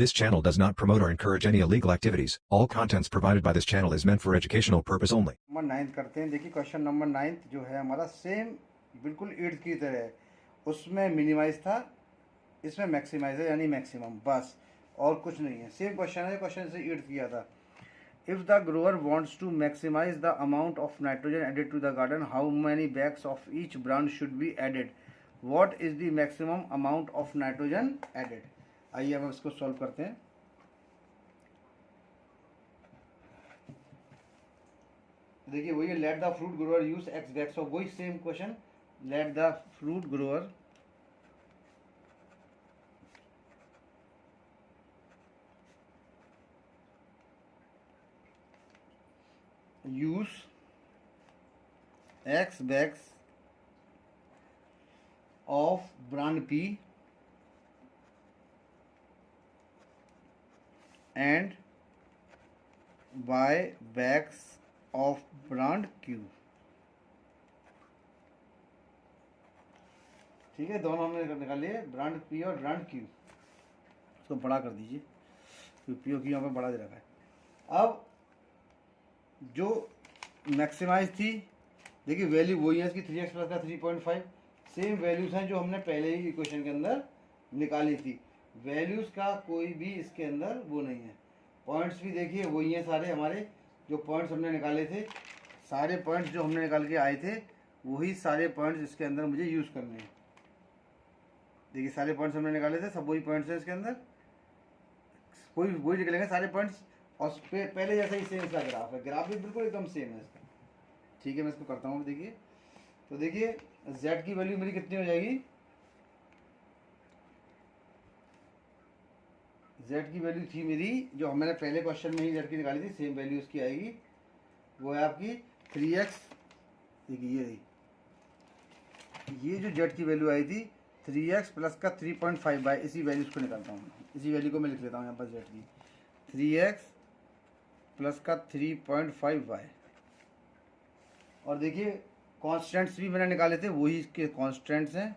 This channel does not promote or encourage any illegal activities. All contents provided by this channel is meant for educational purpose only. Number 9 करते हैं। देखिए question number 9 जो है हमारा same बिल्कुल 8 की तरह है। उसमें मिनिमाइज था, इसमें मैक्सिमाइज है यानी मैक्सिमम, बस और कुछ नहीं है। सेम क्वेश्चन है, क्वेश्चन से 8 किया था। If the grower wants to maximize the amount of nitrogen added to the garden, how many bags of each brand should be added? What is the maximum amount of nitrogen added? आइए हम इसको solve करते हैं। देखिए वही let the fruit grower use x bags of, वही same question. Let the fruit grower use x bags of brand P and buy bags of brand Q। ठीक है, दोनों हमने निकाल लिए, ब्रांड P और ब्रांड Q। इसको बड़ा कर दीजिए, P और Q यहाँ पे बड़ा दे रखा है। अब जो मैक्सिमाइज थी, देखिए वैल्यू वही है इसकी 3x प्लस का 3.5, सेम वैल्यूज हैं जो हमने पहले ही इक्वेशन के अंदर निकाली थी। वैल्यूज़ का कोई भी इसके अंदर वो नहीं है। पॉइंट्स भी देखिए वही हैं सारे हमारे, जो पॉइंट्स हमने निकाले थे, सारे पॉइंट्स जो हमने निकाल के आए थे वही सारे पॉइंट्स इसके अंदर मुझे यूज़ करने हैं। देखिए सारे पॉइंट्स हमने निकाले थे, सब वही पॉइंट्स हैं इसके अंदर, कोई वही निकलेंगे सारे पॉइंट्स। और पहले जैसा ही सेम इसका ग्राफ है, ग्राफ भी बिल्कुल एकदम सेम है इसका। ठीक है, मैं इसको करता हूँ। देखिए तो देखिए z की वैल्यू मेरी कितनी हो जाएगी? z की वैल्यू थी मेरी, जो मैंने पहले क्वेश्चन में ही z की निकाली थी, सेम वैल्यू उसकी आएगी। वो है आपकी 3x। देखिए ये रही, ये जो z की वैल्यू आई थी 3x प्लस का 3.5 बाई, इसी वैल्यू को निकालता हूँ, इसी वैल्यू को मैं लिख लेता हूँ यहाँ पर z की 3x प्लस का 3.5 बाई। और देखिए कॉन्स्टेंट्स भी मैंने निकाले थे, वही इसके कॉन्स्टेंट्स हैं।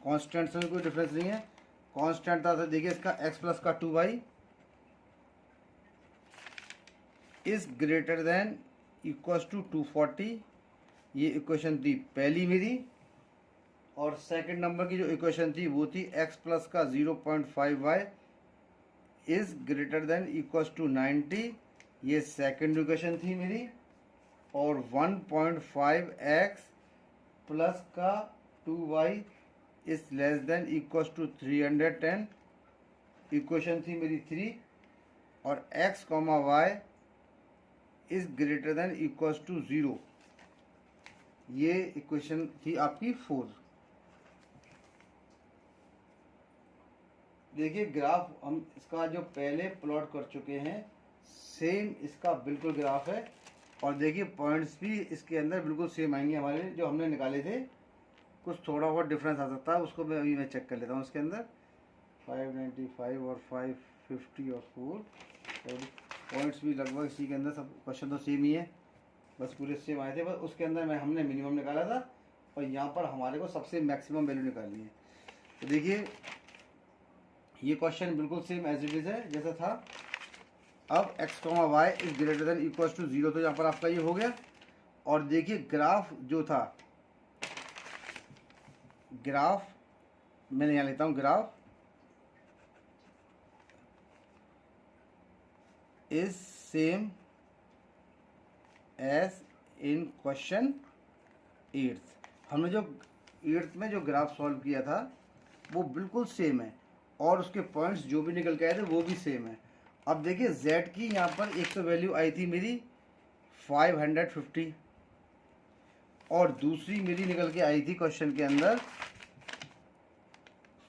कॉन्स्टेंट्स में कोई डिफरेंस नहीं है। कॉन्स्टेंट था, देखिए इसका x प्लस का 2 by is greater than equals to 240। ये इक्वेशन थी पहली मेरी। और सेकंड नंबर की जो इक्वेशन थी वो थी x प्लस का 0.5 by is greater than equals to 90। ये सेकंड इक्वेशन थी मेरी। और 1.5x प्लस का 2y is less than equals to 310, equation थी मेरी 3। और x comma y is greater than equals to 0, ये इक्वेशन थी आपकी 4। देखिए ग्राफ हम इसका जो पहले प्लॉट कर चुके हैं, सेम इसका बिल्कुल ग्राफ है। और देखिए पॉइंट्स भी इसके अंदर बिल्कुल सेम आएंगे हमारे जो हमने निकाले थे। कुछ थोड़ा बहुत डिफरेंस आ सकता है, उसको मैं अभी चेक कर लेता हूँ। इसके अंदर 595 और 550 और 4 पॉइंट्स भी लगभग इसी के अंदर, सब क्वेश्चन तो सेम ही है, बस पूरे सेम आए थे। बस उसके अंदर हमने मिनिमम निकाला था और यहाँ पर हमारे को सबसे मैक्सिमम वैल्यू निकालनी है। तो देखिए ये क्वेश्चन बिल्कुल सेम एज इट इज़ है जैसा था। अब x comma y is greater than equals to 0, तो यहाँ पर आपका ये हो गया। और देखिए ग्राफ जो था, ग्राफ मैंने यहाँ लेता हूँ, graph is same as in question 8th। हमने जो 8th में जो ग्राफ सॉल्व किया था वो बिल्कुल सेम है, और उसके पॉइंट्स जो भी निकल के आए थे वो भी सेम है। अब देखिए z की यहाँ पर एक तो वैल्यू आई थी मेरी 550, और दूसरी मेरी निकल के आई थी क्वेश्चन के अंदर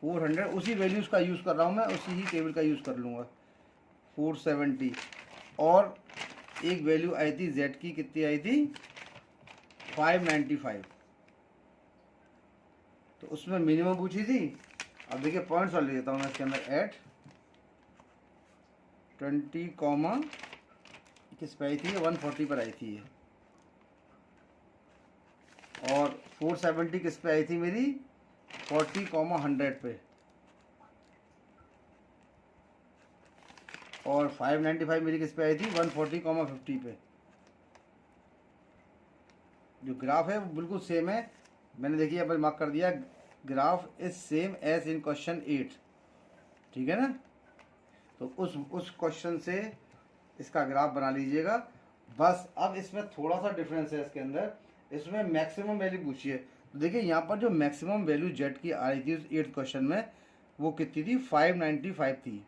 400। उसी वैल्यूज़ का यूज़ कर रहा हूँ मैं, उसी ही टेबल का यूज़ कर लूँगा, 470। और एक वैल्यू आई थी z की, कितनी आई थी? 595। तो उसमें मिनिमम पूछी थी। अब देखिए पॉइंट्स और ले लेता हूँ मैं इसके अंदर, एट 20 कॉमा किस पे आई थी? 140 पर आई थी ये। और 470 किस पे आई थी मेरी? 40 कॉमा 100 पे। और 595 मेरी किस पे आई थी, 140,50 पे। जो ग्राफ है वो बिल्कुल सेम है, मैंने देखिए यहाँ पर मार्क कर दिया, graph is same as in question 8, ठीक है ना। तो उस क्वेश्चन से इसका ग्राफ बना लीजिएगा बस। अब इसमें थोड़ा सा डिफरेंस है इसके अंदर, इसमें मैक्सिमम वैल्यू पूछी है। तो देखिए यहाँ पर जो मैक्सिमम वैल्यू जेड की आ रही थी उस 8th क्वेश्चन में, वो कितनी थी, 595 थी।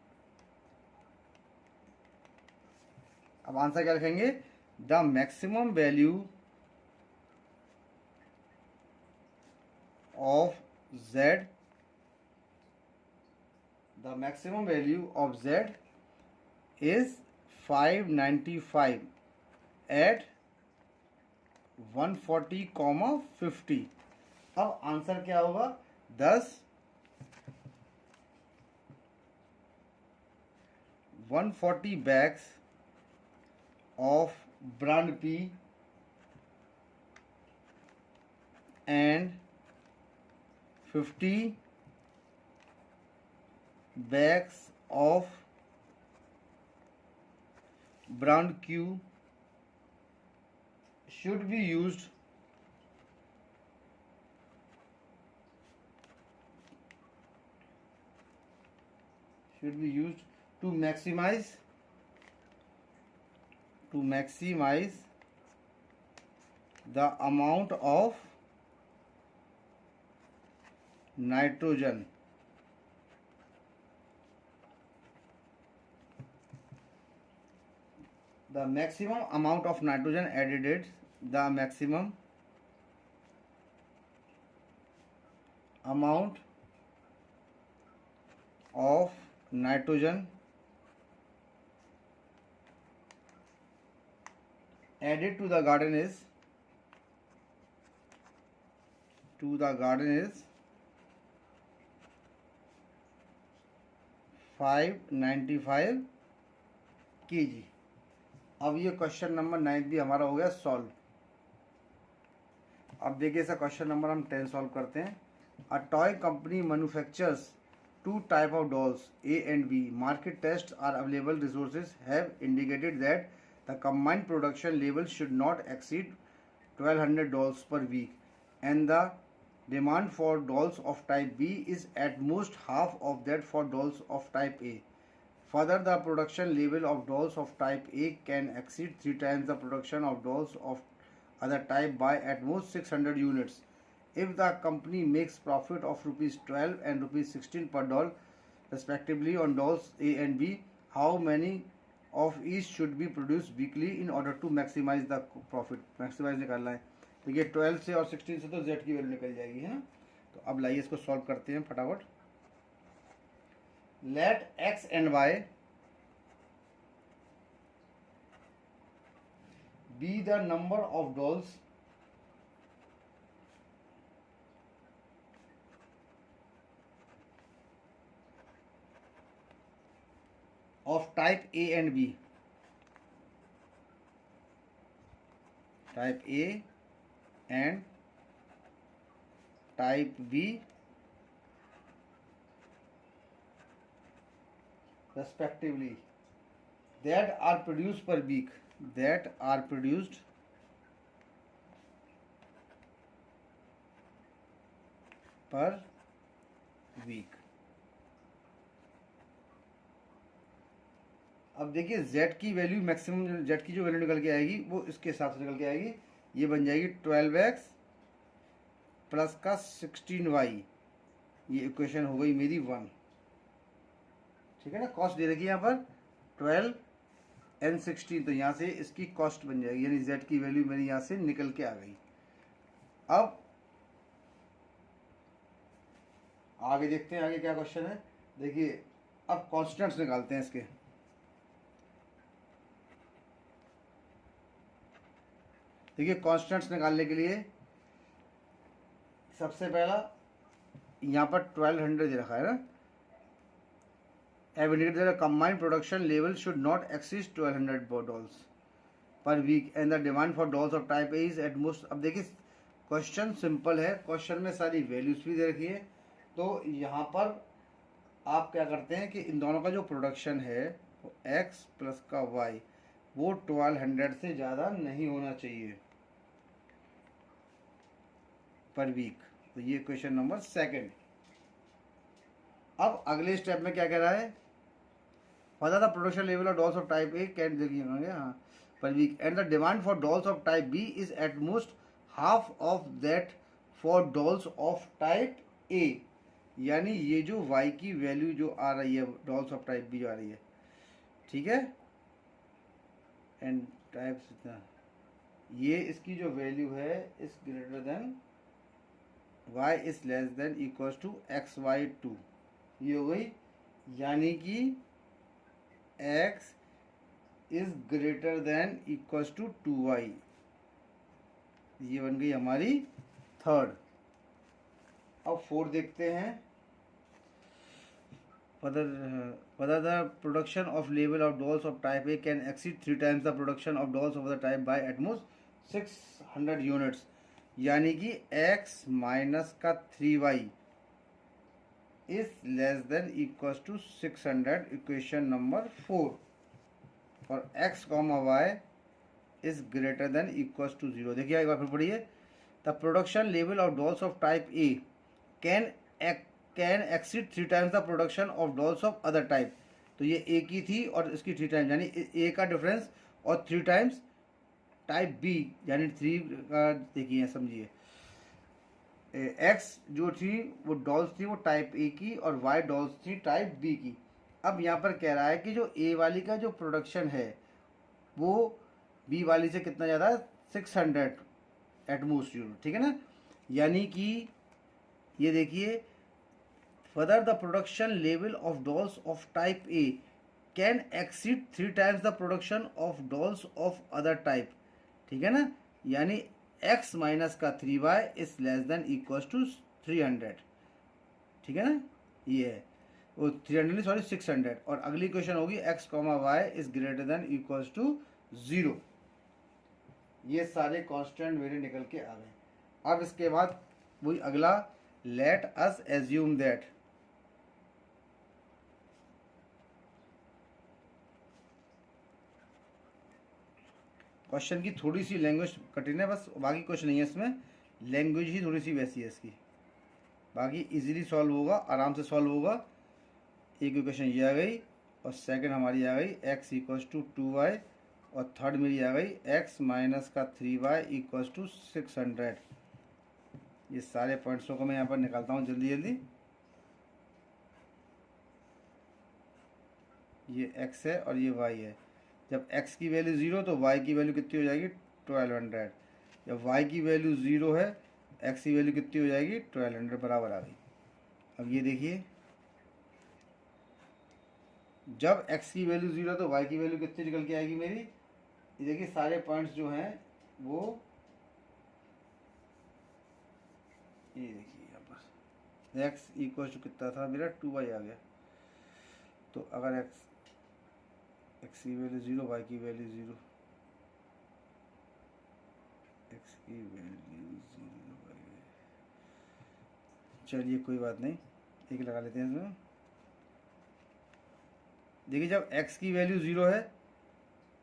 अब आंसर क्या लिखेंगे, the maximum value of z, the maximum value of z is 595 at 140,50। अब आंसर क्या होगा, 140 bags of brand P and 50 bags of brand Q should be used to maximize the amount of nitrogen the maximum amount of nitrogen added, the maximum amount of nitrogen added to the garden is 595 kg। अब ये question number 9 भी हमारा हो गया solve. अब देखिए इसका question number हम 10 सॉल्व करते हैं। A toy company manufactures 2 type of dolls A and B. Market tests are available. Resources have indicated that the combined production level should not exceed 1200 dolls per week, and the demand for dolls of type B is at most half of that for dolls of type A. Further, the production level of dolls of type A can exceed 3 times the production of dolls of other type by at most 600 units. If the company makes profit of rupees 12 and rupees 16 per doll respectively on dolls A and B, how many of each should be produced weekly in order to maximize the profit? Maximize निकालना है। देखिए 12 से और 16 से तो z की value निकल जाएगी, है ना। तो अब लाइए इसको सॉल्व करते हैं फटाफट। Let x and y be the number of dolls of type A and B. Type A and type B respectively that are produced per week. That are produced per week. अब देखिए z की value maximum, z की जो value निकल के आएगी वो इसके हिसाब से निकल के आएगी। ये बन जाएगी 12x प्लस का 16y। ये इक्वेशन हो गई मेरी 1, ठीक है ना। कॉस्ट दे रखी है यहाँ पर 12 and 16, तो यहाँ से इसकी कॉस्ट बन जाएगी, यानी z की वैल्यू मेरी यहाँ से निकल के आ गई। अब आगे देखते हैं आगे क्या क्वेश्चन है। देखिए अब कॉन्स्टेंट्स निकालते हैं इसके। देखिए कॉन्स्टेंट्स निकालने के लिए सबसे पहला यहाँ पर 1200 दे रखा है ना। Combined production level should not exceed 1200 dolls per week and the demand for dolls of type A is at most. अब देखिए क्वेश्चन सिंपल है, क्वेश्चन में सारी वैल्यूज भी दे रखी है। तो यहाँ पर आप क्या करते हैं कि इन दोनों का जो प्रोडक्शन है एक्स प्लस का वाई वो 1200 से ज़्यादा नहीं होना चाहिए पर वीक। तो ये क्वेश्चन नंबर सेकंड। अब अगले स्टेप में क्या कह रहा है, पता था production level of dolls of type A can देखिए हाँ per week and the demand for dolls of type B is at most half of that for dolls of type A. यानी ये जो y की वैल्यू जो आ रही है dolls of type B जो आ रही है, ठीक है, एंड टाइप्स इतना, ये इसकी जो वैल्यू है is greater than y is less than equals to x by two, ये हो गई। यानी कि x is greater than equals to 2y, ये बन गई हमारी थर्ड। अब फोर्थ देखते हैं, whether the production of label of dolls of type A can exceed 3 times the production of dolls of the type by at most 600 units। यानी कि x minus का 3y is less than equals to 600, equation number 4 और x comma y is greater than equals to 0। देखिए एक बार फिर पढ़िए, the production level of dolls of type A can exceed 3 times the production of dolls of other type. तो ये ए की थी और इसकी 3 टाइम्स, यानी ए का डिफरेंस और 3 टाइम्स टाइप बी, यानी 3 का देखिए समझिए, एक्स जो थी वो डॉल्स थी वो टाइप ए की और वाई डॉल्स थी टाइप बी की। अब यहाँ पर कह रहा है कि जो ए वाली का जो प्रोडक्शन है वो बी वाली से कितना ज़्यादा है, 600 एटमोस्ट यूनिट, ठीक है ना। यानी कि ये देखिए, whether the production level of dolls of type A can exceed 3 times the production of dolls of other type, ठीक है ना। यानी x माइनस का 3y is less than equals to 300, ठीक है ना, ये है वो 300 सॉरी 600। और अगली क्वेश्चन होगी x comma y is greater than equals to 0। ये सारे कांस्टेंट मेरे निकल के आ गए। अब इसके बाद वही अगला, let us assume that question की थोड़ी सी लैंग्वेज कठिन है बस, बाकी कुछ नहीं है इसमें, लैंग्वेज ही थोड़ी सी वैसी है इसकी, बाकी इजीली सॉल्व होगा, आराम से सॉल्व होगा। एक इक्वेशन ये आ गई और सेकंड हमारी आ गई x इक्वल्स टू 2y और थर्ड मेरी आ गई x माइनस का 3y इक्वल्स टू 600। ये सारे पॉइंट्सों को मैं यहाँ पर निकालता हूँ जल्दी जल्दी। ये x है और ये y है। जब x की वैल्यू 0 तो y की वैल्यू कितनी हो जाएगी 1200। जब y की वैल्यू 0 है x की वैल्यू कितनी हो जाएगी 1200, बराबर आ गई। अब ये देखिए, जब x की वैल्यू 0 तो y की वैल्यू कितनी निकल के आएगी मेरी, ये देखिए सारे पॉइंट्स जो हैं वो ये देखिए यहाँ पर x इक्वल टू कितना था मेरा 2y आ गया। तो अगर x की वैल्यू 0 y की वैल्यू 0, x की वैल्यू 0 y, चलिए कोई बात नहीं, एक लगा लेते हैं इसमें। देखिए जब x की वैल्यू 0 है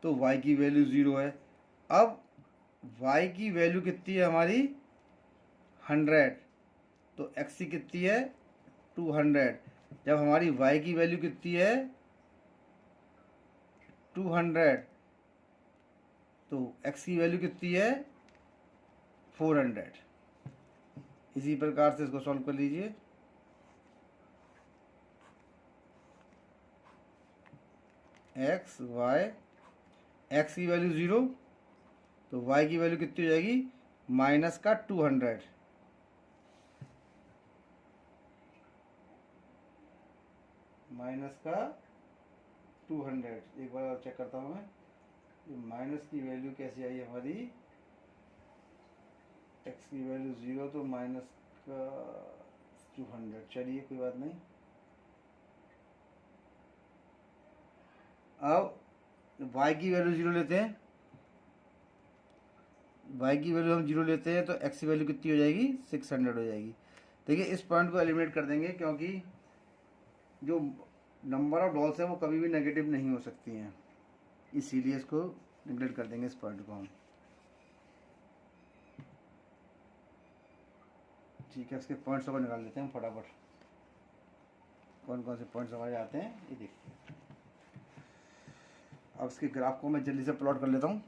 तो y की वैल्यू 0 है। अब y की वैल्यू कितनी है हमारी 100, तो x की कितनी है 200। जब हमारी y की वैल्यू कितनी है 200 तो x की वैल्यू कितनी है 400। इसी प्रकार से इसको सॉल्व कर लीजिए। x y, x की वैल्यू 0 तो y की वैल्यू कितनी हो जाएगी माइनस का 200, माइनस का 200। एक बार और चेक करता हूँ मैं, ये माइनस की वैल्यू कैसी आई हमारी, x की वैल्यू 0 तो माइनस का 200। चलिए कोई बात नहीं। अब y की वैल्यू 0 लेते हैं, y की वैल्यू हम 0 लेते हैं तो x की वैल्यू कितनी हो जाएगी 600 हो जाएगी। देखिए इस पॉइंट को एलिमिनेट कर देंगे क्योंकि जो नंबर ऑफ डॉल्स है वो कभी भी नेगेटिव नहीं हो सकती हैं, इसीलिए इसको निगलेक्ट कर देंगे इस पॉइंट को हम। ठीक है, इसके पॉइंट्स को निकाल लेते हैं फटाफट, कौन कौन से पॉइंट्स हमारे आते हैं ये देखते हैं। अब इसके ग्राफ को मैं जल्दी से प्लॉट कर लेता हूँ।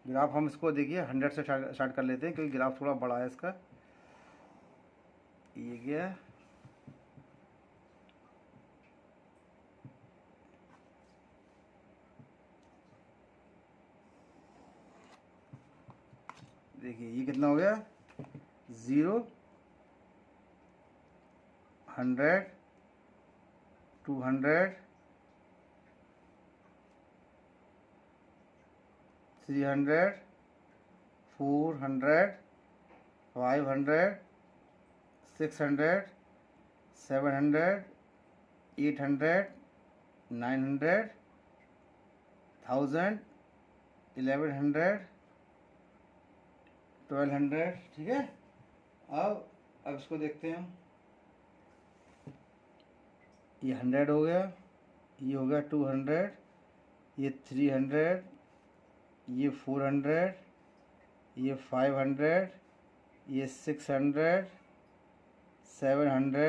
ग्राफ हम इसको देखिए 100 से स्टार्ट कर लेते हैं, क्योंकि ग्राफ थोड़ा बड़ा है इसका। ये गया, देखिए ये कितना हो गया, 0, 100, 200, 300, 400, 500, 600, 700, 800, 900, 1000, 1100, 1200। ठीक है, अब इसको देखते हैं। ये 100 हो गया, ये हो गया 200, ये 300, ये 400, ये 500, ये 600, 700,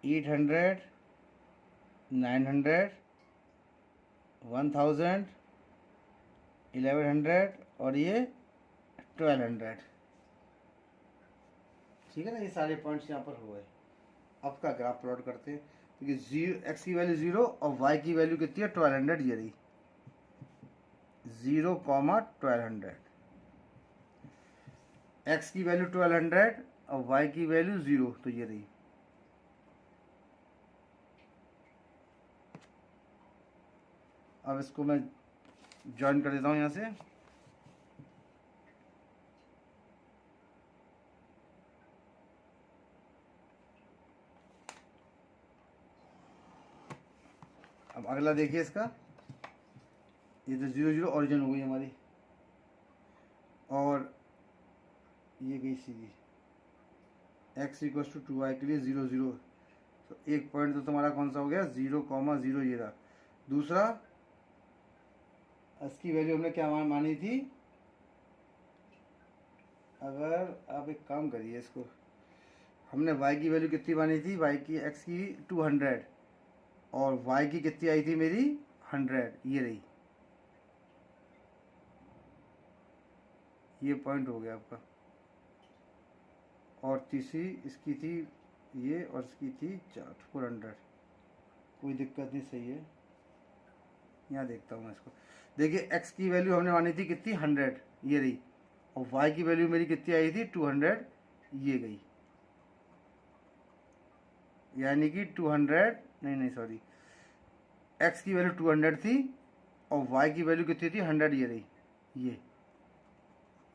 800, 900, 1000, 1100 और ये 1200। ठीक है ना, ये सारे पॉइंट्स यहाँ पर हुए। अब का ग्राफ प्लॉट करते हैं। देखिए एक्स की वैल्यू 0 और वाई की वैल्यू कितनी है 1200, ये रही 0, 1200। एक्स की वैल्यू 1200 और वाई की वैल्यू 0, तो ये रही। अब इसको मैं ज्वाइन कर देता हूँ यहाँ से। अब अगला देखिए इसका, ये तो 0, 0 ओरिजिन हो गई हमारी, और ये गई सीधी x = 2y के लिए 0, 0। तो एक पॉइंट तो तुम्हारा कौन सा हो गया, 0, 0, ये रहा। दूसरा, इसकी वैल्यू हमने क्या मानी थी, अगर आप एक काम करिए, इसको हमने y की वैल्यू कितनी मानी थी, y की x की 200 और y की कितनी आई थी मेरी 100, ये रही। ये पॉइंट हो गया आपका। और तीसरी इसकी थी ये, और इसकी थी 400। कोई दिक्कत नहीं, सही है। यहाँ देखता हूँ मैं इसको। देखिए x की वैल्यू हमने मानी थी कितनी 100, ये रही, और y की वैल्यू मेरी कितनी आई थी 200, ये गई। यानी कि 200 नहीं सॉरी, x की वैल्यू 200 थी और y की वैल्यू कितनी थी 100, ये रही।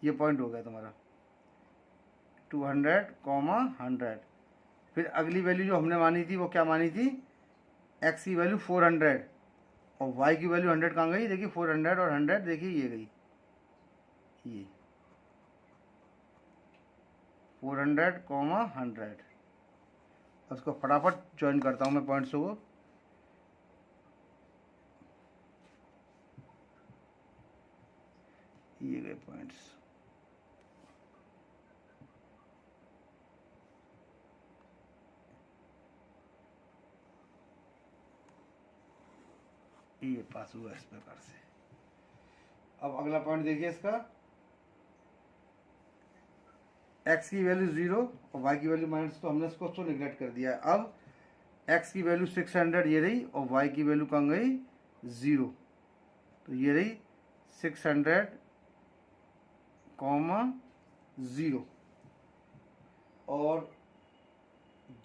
ये पॉइंट हो गया तुम्हारा 200, 100। फिर अगली वैल्यू जो हमने मानी थी वो क्या मानी थी, x की वैल्यू 400 और y की वैल्यू 100 कहाँ गई, देखिए 400 और 100, देखिए ये गई, ये 400, 100। उसको फटाफट ज्वाइन करता हूँ मैं पॉइंट्स को। ये गए पॉइंट्स, ये पास हुआ इस प्रकार से। अब अगला पॉइंट देखिए इसका, x की वैल्यू 0 और y की वैल्यू माइनस, तो हमने इसको निगलेक्ट कर दिया है। अब x की वैल्यू 600 ये रही, और y की वैल्यू कहाँ गई 0, तो ये रही 600, 0। और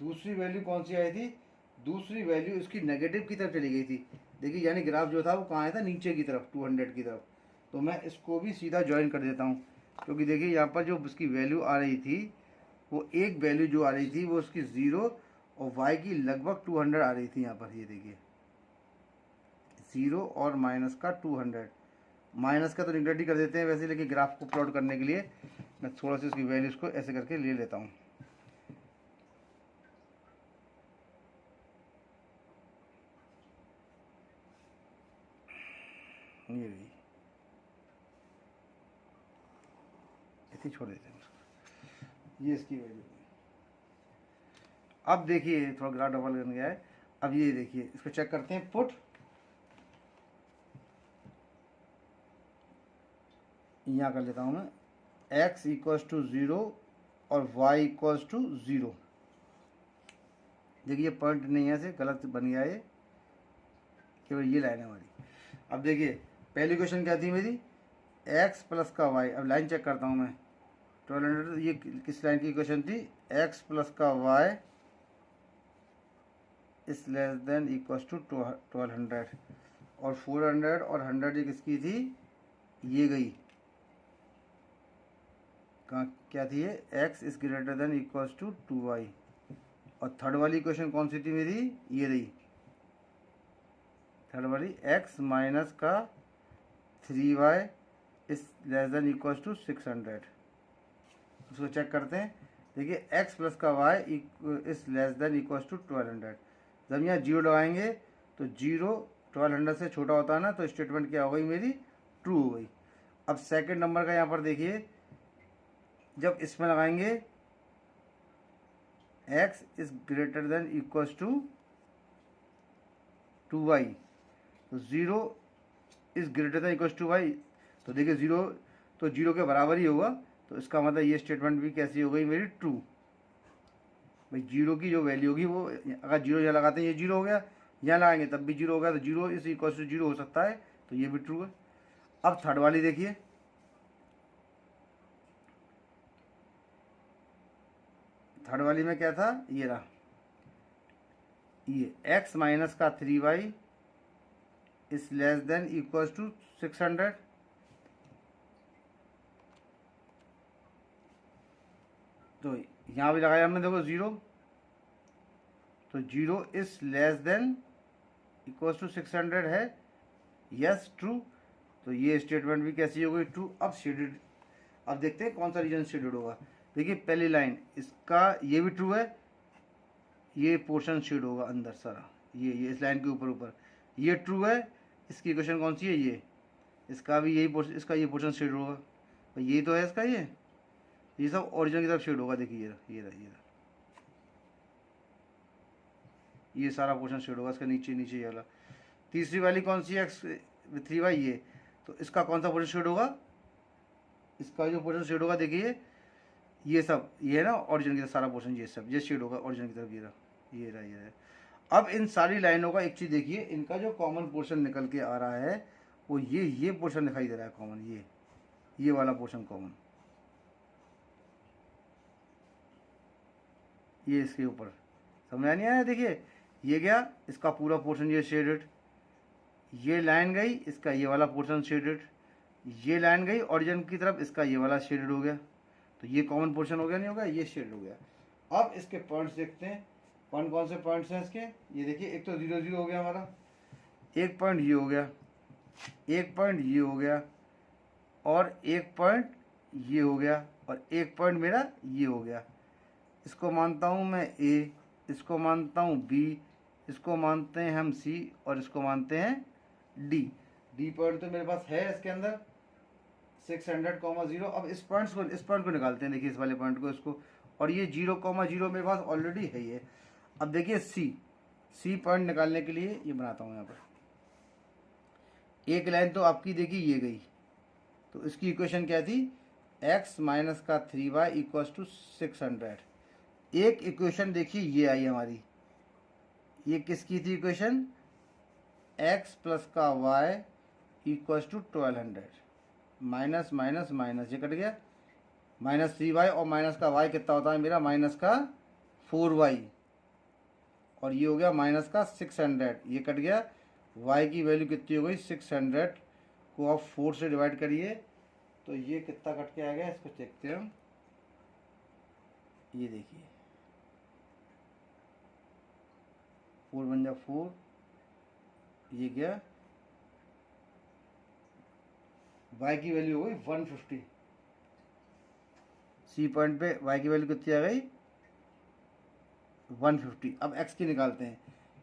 दूसरी वैल्यू कौन सी आई थी, दूसरी वैल्यू इसकी नेगेटिव की तरफ चली गई थी। देखिए यानी ग्राफ जो था वो कहाँ आया था, नीचे की तरफ 200 की तरफ। तो मैं इसको भी सीधा ज्वाइन कर देता हूँ, क्योंकि देखिए यहाँ पर जो उसकी वैल्यू आ रही थी, वो एक वैल्यू जो आ रही थी वो उसकी 0 और y की लगभग 200 आ रही थी यहाँ पर। ये देखिए 0 और माइनस का 200, माइनस का तो निगलेक्ट ही कर देते हैं वैसे, लेकिन ग्राफ को प्लॉट करने के लिए मैं थोड़ा सा इसकी वैल्यूज़ को ऐसे करके ले लेता हूँ। ये रही, इतनी छोड़ देते हैं इसको। ये इसकी वैल्यू। अब देखिए थोड़ा ग्राफ डबल बन गया है। अब ये देखिए, इसको चेक करते हैं। पुट यहाँ कर लेता हूँ मैं, x इक्वल्स टू 0 और y इक्वल्स टू 0। देखिए पॉइंट नहीं है, ऐसे गलत बन गया ये, केवल ये लाइन है हमारी। अब देखिए पहली क्वेश्चन क्या थी मेरी, x प्लस का y। अब लाइन चेक करता हूँ मैं, 1200, ये किस लाइन की क्वेश्चन थी, x प्लस का y is less than equals to 1200, और 400 और 100 ये किसकी थी, ये गई कहाँ, क्या थी ये, x is greater than equals to 2y। और थर्ड वाली क्वेश्चन कौन सी थी मेरी, ये रही थर्ड वाली, x माइनस का 3y is less than equals to 600। उसको चेक करते हैं। देखिए x प्लस का y is less than equals to 1200। जब यहाँ जीरो लगाएंगे तो जीरो 1200 से छोटा होता है ना, तो स्टेटमेंट क्या हो गई मेरी, ट्रू हो गई। अब सेकंड नंबर का यहाँ पर देखिए, जब इसमें लगाएंगे x is greater than equals to 2y, तो 0 is greater than equals to y, तो देखिए 0 तो 0 के बराबर ही होगा। तो इसका मतलब ये स्टेटमेंट भी कैसी हो गई मेरी, ट्रू। भाई 0 की जो वैल्यू होगी वो, अगर 0 यहाँ लगाते हैं ये 0 हो गया, यहाँ लगाएंगे तब भी 0 हो गया, तो 0 इज इक्वल्स टू 0 हो सकता है, तो ये भी ट्रू है। अब थर्ड वाली देखिए, थर्ड वाली में क्या था, ये रहा, ये x माइनस का 3y is less than equals to 600। तो यहाँ भी लगाया हमने, देखो 0, तो 0 is less than equals to 600 है, यस ट्रू। तो ये स्टेटमेंट भी कैसी हो गई, ट्रू। अब शेडेड, अब देखते हैं कौन सा रीजन शेडेड होगा। देखिए पहली लाइन, इसका ये भी ट्रू है, ये पोर्शन शेड होगा अंदर सारा, ये इस लाइन के ऊपर ऊपर, ये ट्रू है। इसकी इक्वेशन कौन सी है, इसका भी यही पोर्शन, इसका ये पोर्शन शेड होगा, तो ये तो है इसका, ये सब ओरिजिनल की तरफ शेड होगा। देखिए ये ये सारा पोर्शन शेड होगा, इसका नीचे नीचे ये वाला। तीसरी वाली कौन सी है, x 3y, ये, तो इसका कौन सा पोर्शन शेड होगा, इसका जो पोर्शन शेड होगा, देखिए ये सब, ये है ना ओरिजिन की तरफ सारा पोर्शन, ये सब ये शेड होगा ओरिजिन की तरफ, ये रहा। अब इन सारी लाइनों का एक चीज़ देखिए, इनका जो कॉमन पोर्शन निकल के आ रहा है वो ये पोर्शन दिखाई दे रहा है कॉमन, ये वाला पोर्शन कॉमन, ये इसके ऊपर, समझ नहीं आया। देखिए ये गया, इसका पूरा पोर्शन ये शेडेड, ये लाइन गई, इसका ये वाला पोर्शन शेडेड, ये लाइन गई ओरिजिन की तरफ, इसका ये वाला शेडेड हो गया, तो ये कॉमन पोर्शन हो गया, नहीं होगा, ये शेड हो गया। अब इसके पॉइंट्स देखते हैं, कौन से पॉइंट्स हैं इसके। ये देखिए, एक तो 0 0 हो गया हमारा, एक पॉइंट ये हो गया, एक पॉइंट ये हो गया, और एक पॉइंट ये हो गया, और एक पॉइंट मेरा ये हो गया। इसको मानता हूँ मैं ए, इसको मानता हूँ बी, इसको मानते हैं हम सी, और इसको मानते हैं डी पॉइंट तो मेरे पास है इसके अंदर 600,0। अब इस पॉइंट को निकालते हैं। देखिए इस वाले पॉइंट को, इसको, और ये 0,0 मेरे पास ऑलरेडी है ये। अब देखिए सी पॉइंट निकालने के लिए ये बनाता हूँ यहाँ पर एक लाइन, तो आपकी देखिए ये गई, तो इसकी इक्वेशन क्या थी, x माइनस का 3y इक्वल्स टू 600। एक इक्वेशन देखिए ये आई हमारी, ये किसकी थी इक्वेशन, x प्लस का y equals to 1200, minus minus minus, ये कट गया, माइनस 3y, और माइनस का y कितना होता है मेरा, माइनस का 4y, और ये हो गया माइनस का 600, ये कट गया। y की वैल्यू कितनी हो गई, 600 को आप 4 से डिवाइड करिए, तो ये कितना कट के आ गया, इसको देखते हैं हम। ये देखिए 4 बन जा 4, ये गया, y की वैल्यू हो गई 150। सी पॉइंट पे वाई की वैल्यू कितनी आ गई 150। अब एक्स की निकालते हैं,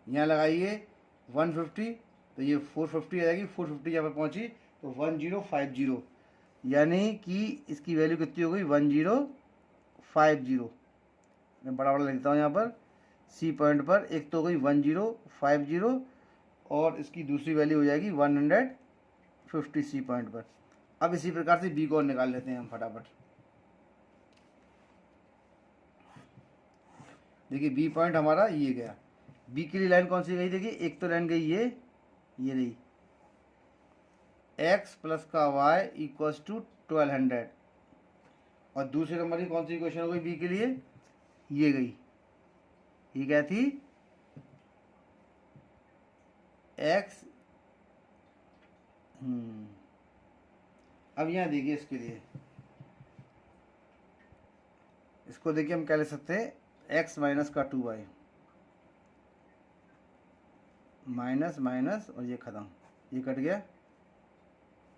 यहाँ लगाइए 150 तो ये 450 आ जाएगी, 450 यहाँ पर पहुँची तो 1050, यानी कि इसकी वैल्यू कितनी हो गई 1050। मैं बड़ा बड़ा लिखता हूँ यहाँ पर सी पॉइंट पर, एक तो हो गई 1050 और इसकी दूसरी वैल्यू हो जाएगी 150 सी पॉइंट पर। अब इसी प्रकार से बी को और निकाल लेते हैं हम फटाफट। देखिए बी पॉइंट हमारा ये गया, बी के लिए लाइन कौन सी गई, देखिए एक तो लाइन गई ये रही, x प्लस का y इक्वल्स टू 1200, और दूसरे नंबर की कौन सी इक्वेशन हो गई बी के लिए, ये गई, ये क्या थी x। अब यहाँ देखिए इसके लिए, इसको देखिए हम क्या ले सकते हैं, x माइनस का 2y, माइनस माइनस और ये ख़त्म, ये कट गया,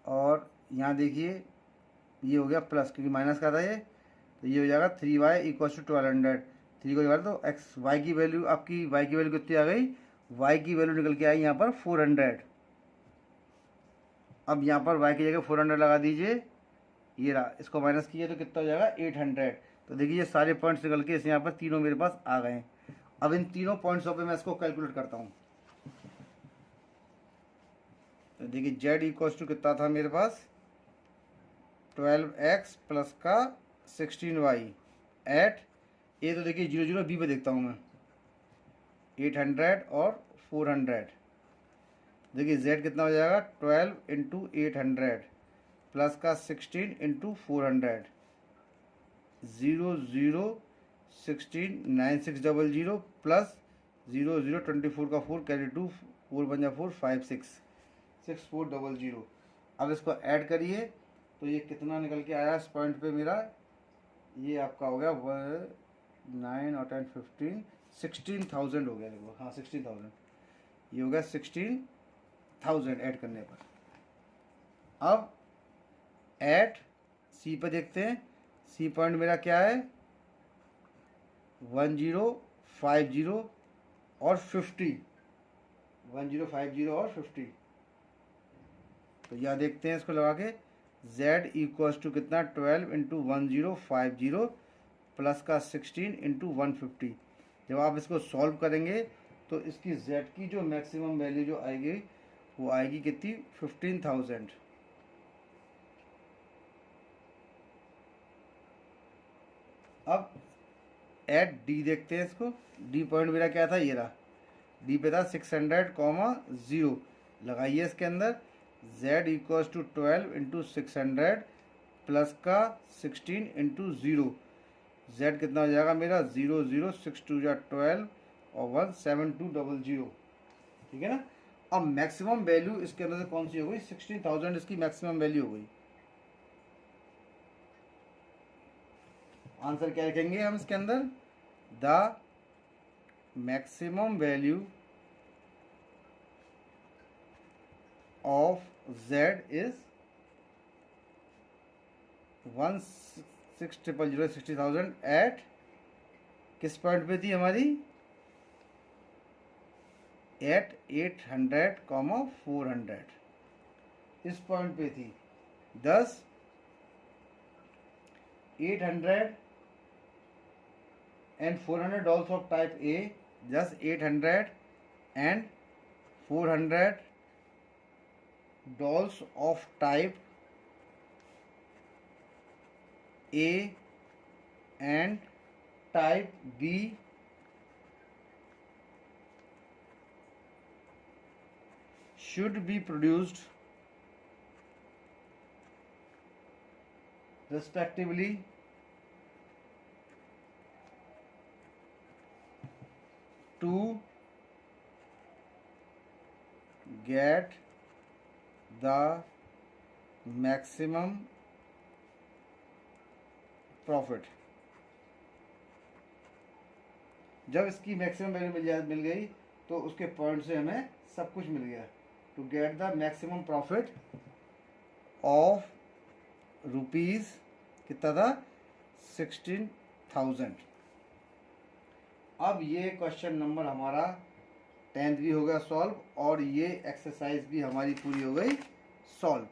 और यहाँ देखिए ये हो गया प्लस, क्योंकि माइनस का था ये, तो ये हो जाएगा 3y इक्वल टू 1200। 3 को निकाल तो एक्स वाई की वैल्यू, आपकी y की वैल्यू कितनी आ गई, y की वैल्यू निकल के आई यहाँ पर 400। अब यहाँ पर y की जगह 400 लगा दीजिए, ये रहा, इसको माइनस कीजिए तो कितना हो जाएगा 800। तो देखिए ये सारे पॉइंट्स निकल के इस यहाँ पर तीनों मेरे पास आ गए हैं। अब इन तीनों पॉइंट्सों पे मैं इसको कैलकुलेट करता हूँ। तो देखिए z इक्वल टू कितना था मेरे पास 12x प्लस का 16y एट ए, तो देखिए 00, बी पे देखता हूँ मैं 800 और 400। देखिए z कितना हो जाएगा 12 इंटू 800 प्लस का 16 इंटू 400, 0016 9600 प्लस 0024 का 4 कैरी 2 4 बन जा 4 5 6 6400। अब इसको ऐड करिए तो ये कितना निकल के आया इस पॉइंट पे मेरा, ये आपका हो गया 9 और 10 15 16,000 हो गया। देखो हाँ 16,000, ये हो गया 16,000 ऐड करने पर। अब ऐड सी पर देखते हैं, सी पॉइंट मेरा क्या है 1050 और 50, 1050 और 50। तो यहाँ देखते हैं इसको लगा के, z इक्वल्स टू कितना 12 इंटू 1050 प्लस का 16 इंटू 150। जब आप इसको सॉल्व करेंगे तो इसकी z की जो मैक्सिमम वैल्यू जो आएगी वो आएगी कितनी 15,000। अब एट डी देखते हैं इसको, डी पॉइंट मेरा क्या था, ये रहा, डी पे था 600,0 लगाइए इसके अंदर, z equals to 12 into 600 plus का 16 इंटू 0, z कितना हो जाएगा मेरा 0062 या 12 और 17200, ठीक है ना। अब मैक्सिमम वैल्यू इसके अंदर से कौन सी हो गई 16,000, इसकी मैक्सिमम वैल्यू हो गई। आंसर क्या लिखेंगे हम इसके अंदर, the maximum value of z is 16,000 at किस पॉइंट पे थी हमारी, एट 800, 400, इस पॉइंट पे थी। 800 and 400 dolls of type A, just 800 and 400 dolls of type A and type B should be produced respectively to get the maximum profit. जब इसकी maximum value मिल गई तो उसके पॉइंट से हमें सब कुछ मिल गया। To get the maximum profit of rupees कितना था 16,000। अब ये क्वेश्चन नंबर हमारा 10th भी हो गया सॉल्व और ये एक्सरसाइज भी हमारी पूरी हो गई सॉल्व।